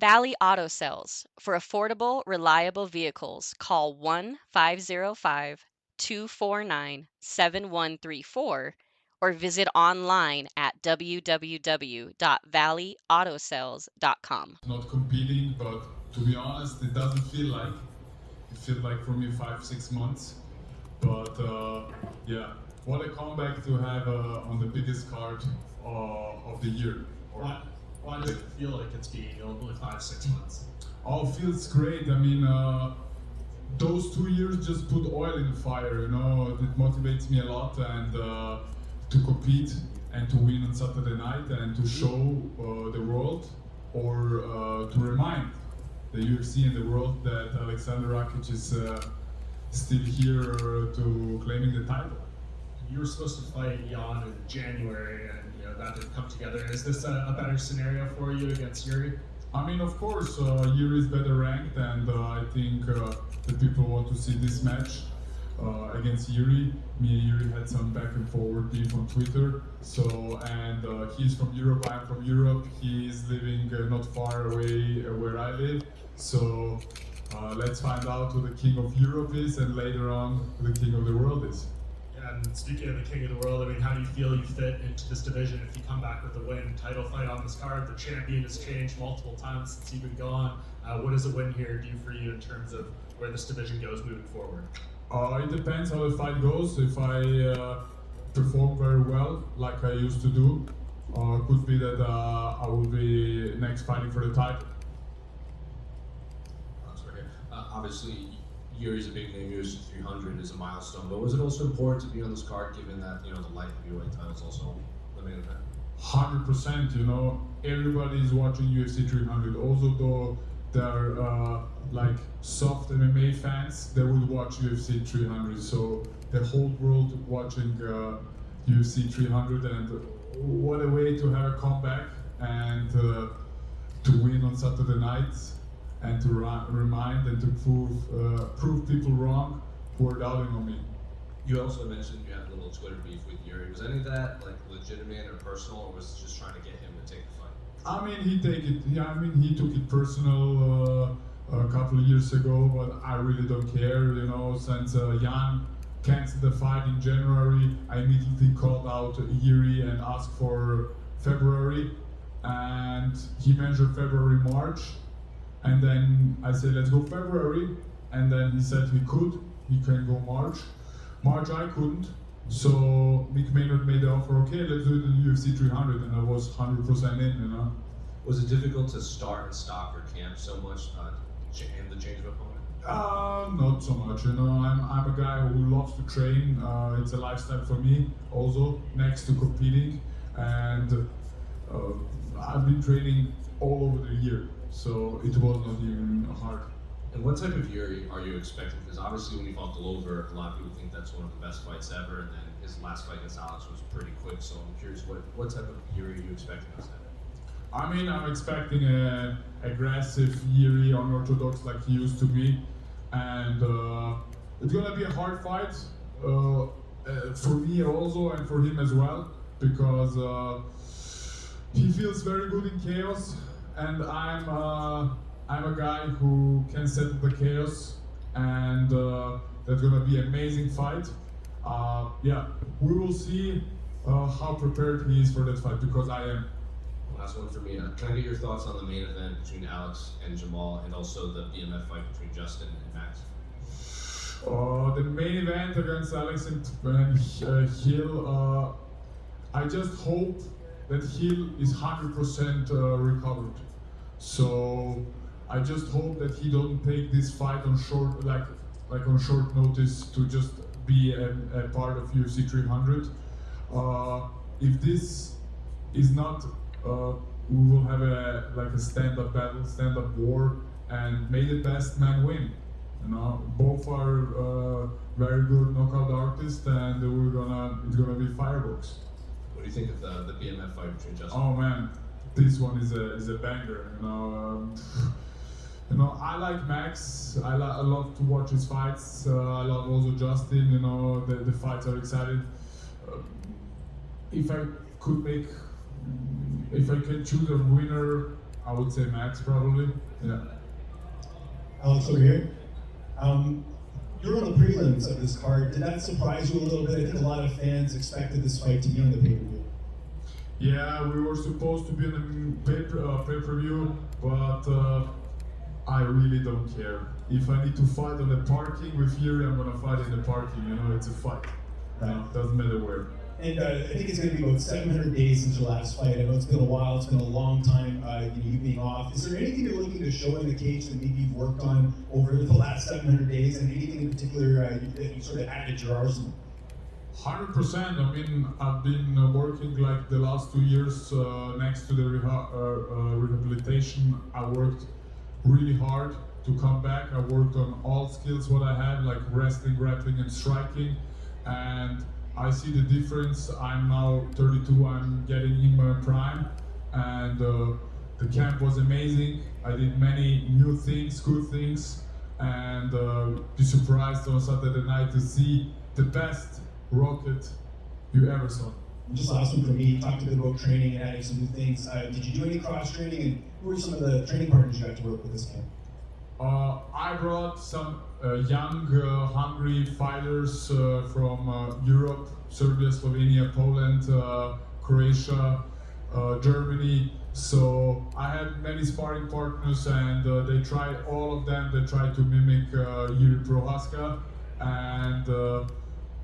Valley Auto Sales. For affordable, reliable vehicles, call 1-505-249-7134 or visit online at www.valleyAutosales.com. Not competing, but to be honest, it doesn't feel like. It feels like for me 5-6 months. But yeah, what a comeback to have on the biggest card of the year. Why does it feel like it's been only 5-6 months? Oh, feels great. I mean, those 2 years just put oil in the fire. It motivates me a lot, and to compete and to win on Saturday night and to show the world or to remind the UFC and the world that Aleksandar Rakic is still here to claiming the title. You were supposed to fight Jan in January, and that didn't come together. Is this a better scenario for you against Jiri? I mean, of course, Jiri is better ranked, and I think the people want to see this match against Jiri. Me and Jiri had some back and forward beef on Twitter. And he's from Europe, I'm from Europe. He's living not far away where I live. So let's find out who the king of Europe is, and later on who the king of the world is. And speaking of the king of the world, I mean, how do you feel you fit into this division if you come back with a win? Title fight on this card, the champion has changed multiple times since you've been gone. What does a win here do for you in terms of where this division goes moving forward? It depends how the fight goes. If I perform very well, like I used to do, could be that I will be next fighting for the title. Obviously, Yuri's a big name. UFC 300 is a milestone, but was it also important to be on this card, given that the light heavyweight title is also the main event? 100%. Everybody is watching UFC 300. Also, though they're like soft MMA fans, they will watch UFC 300. So the whole world watching UFC 300, and what a way to have a comeback and to win on Saturday night. And to remind and to prove people wrong who are doubting on me. You also mentioned you had a little Twitter beef with Jiri. Was any of that legitimate or personal, or was it just trying to get him to take the fight? I mean, he took it personal a couple of years ago, but I really don't care. Since Jan canceled the fight in January, I immediately called out Jiri and asked for February, and he mentioned February, March. And then I said, let's go February. And then he said he can go March. March I couldn't. So Mick Maynard made the offer, okay, let's do it in UFC 300. And I was 100% in, Was it difficult to start and stop your camp so much and the change of opponent? Not so much, I'm a guy who loves to train. It's a lifestyle for me also, next to competing. And I've been training all over the year. So it was not even hard. And what type of Jiri are you expecting? Because obviously when he fought Glover, a lot of people think that's one of the best fights ever, and then his last fight against Alex was pretty quick, so I'm curious, what type of Jiri are you expecting us to have? I mean, I'm expecting an aggressive Jiri, unorthodox like he used to be, and it's gonna be a hard fight for me also and for him as well, because he feels very good in chaos. And I'm a guy who can settle the chaos, and that's gonna be an amazing fight. Yeah, we will see how prepared he is for that fight, because I am. Last one for me. Can I get your thoughts on the main event between Alex and Jamal, and also the BMF fight between Justin and Max? The main event against Alex and Hill. I just hope that Hill is 100% recovered. So I just hope that he don't take this fight on short notice to just be a part of UFC 300. If this is not, we will have a stand-up battle, stand-up war, and may the best man win. Both are very good knockout artists, and it's gonna be fireworks. What do you think of the BMF fight between Justin? Oh man, this one is a banger. I like Max. I love to watch his fights. I love also Justin. The fights are exciting. If I could choose a winner I would say max probably. Yeah. Alex, over here. You're on the prelims of this card. Did that surprise you a little bit? I think a lot of fans expected this fight to be on the pay-per-view. Yeah, we were supposed to be on the pay-per-view, but I really don't care. If I need to fight on the parking with Jiri, I'm gonna fight in the parking. You know, it's a fight. Right. Doesn't matter where. And I think it's going to be about 700 days since your last fight. I know it's been a while. It's been a long time. You being off. Is there anything you're looking to show in the cage that maybe you've worked on over the last 700 days, and anything in particular that you sort of added to your arsenal? 100%. I mean, I've been working like the last 2 years next to the rehabilitation. I worked really hard to come back. I worked on all skills what I had, like wrestling, grappling, and striking, and I see the difference. I'm now 32, I'm getting in my prime, and the camp was amazing. I did many new things, good things, and be surprised on Saturday night to see the best Rocket you ever saw. Just last one for me, you talked a bit about training and adding some new things. Did you do any cross-training, and who were some of the training partners you got to work with this camp? I brought some young, hungry fighters from Europe, Serbia, Slovenia, Poland, Croatia, Germany. So I had many sparring partners, and they tried, all of them, they tried to mimic Jiri Prochazka. And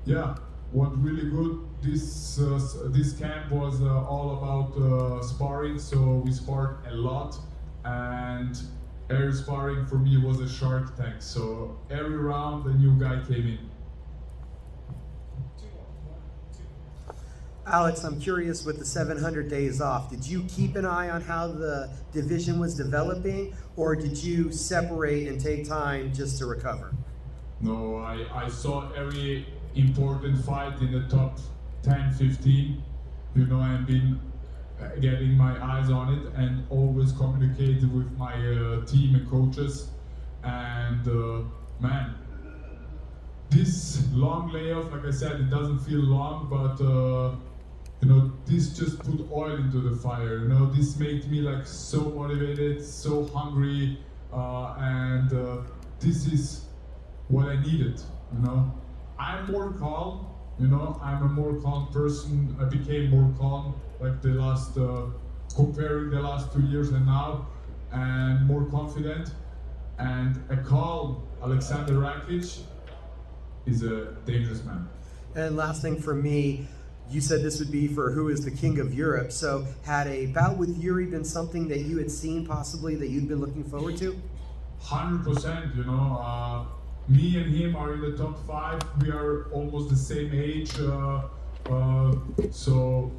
yeah, what really good, this camp was all about sparring, so we sparred a lot. And air sparring for me was a shark tank, so every round a new guy came in. Alex, I'm curious with the 700 days off, did you keep an eye on how the division was developing, or did you separate and take time just to recover? No, I saw every important fight in the top 10, 15, you know, and been getting my eyes on it, and always communicated with my team and coaches. And man, this long layoff, like I said, it doesn't feel long, but you know, this just put oil into the fire. You know, this made me like so motivated, so hungry, and this is what I needed. You know, I'm more calm. You know, I'm a more calm person. I became more calm, like the last, comparing the last 2 years and now, and more confident. And a calm Aleksandar Rakic is a dangerous man. And last thing for me, you said this would be for who is the king of Europe. So had a bout with Jiri been something that you had seen possibly that you'd been looking forward to? 100%, you know. Me and him are in the top 5. We are almost the same age, so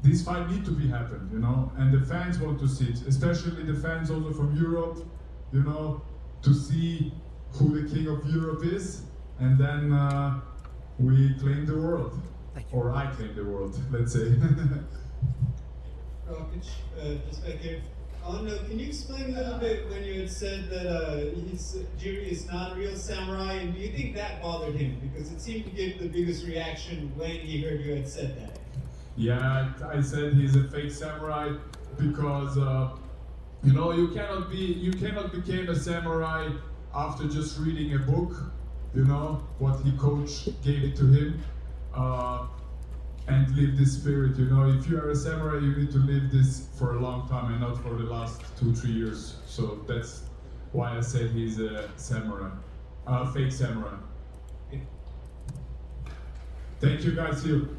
this fight need to be happen, you know. And the fans want to see it, especially the fans also from Europe, you know, to see who the king of Europe is, and then we claim the world, or I claim the world, let's say. Rakic, just back here. Can you explain a little bit when you had said that Jiri is not a real samurai, and do you think that bothered him? Because it seemed to get the biggest reaction when he heard you had said that. Yeah, I said he's a fake samurai because you know, you cannot become a samurai after just reading a book. You know what his coach gave it to him. And live this spirit, you know. If you are a samurai, you need to live this for a long time and not for the last 2-3 years. So that's why I said he's a samurai, fake samurai. Thank you guys, see you.